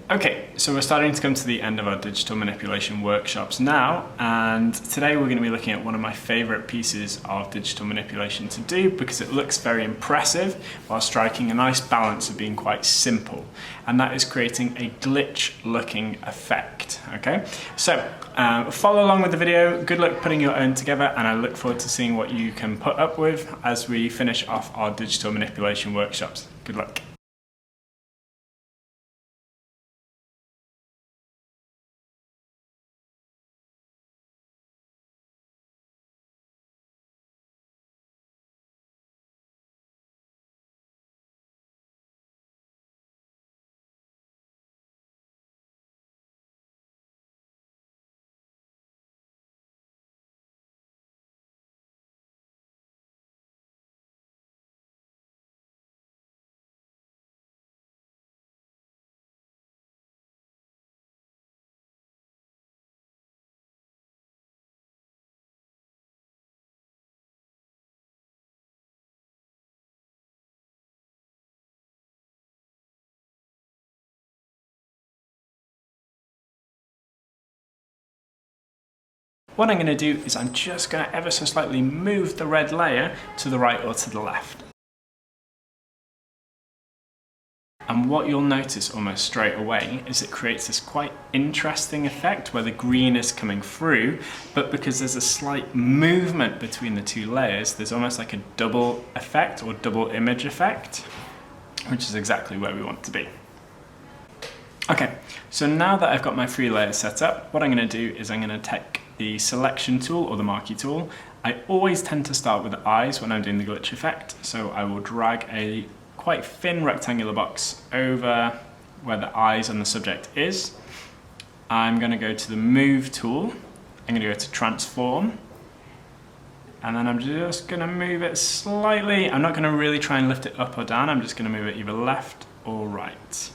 Okay, so we're starting to come to the end of our digital manipulation workshops now, and today we're going to be looking at one of my favourite pieces of digital manipulation to do because it looks very impressive while striking a nice balance of being quite simple, and that is creating a glitch looking effect. Okay, so follow along with the video, good luck putting your own together, and I look forward to seeing what you can put up with as we finish off our digital manipulation workshops. Good luck. What I'm going to do is I'm just going to ever so slightly move the red layer to the right or to the left. And what you'll notice almost straight away is it creates this quite interesting effect where the green is coming through, but because there's a slight movement between the two layers, there's almost like a double effect or double image effect, which is exactly where we want to be. Okay, so now that I've got my 3 layers set up, what I'm going to do is I'm going to take the selection tool or the marquee tool. I always tend to start with the eyes when I'm doing the glitch effect, so I will drag a quite thin rectangular box over where the eyes on the subject is. I'm going to go to the move tool, I'm going to go to transform, and then I'm just going to move it slightly. I'm not going to really try and lift it up or down, I'm just going to move it either left or right.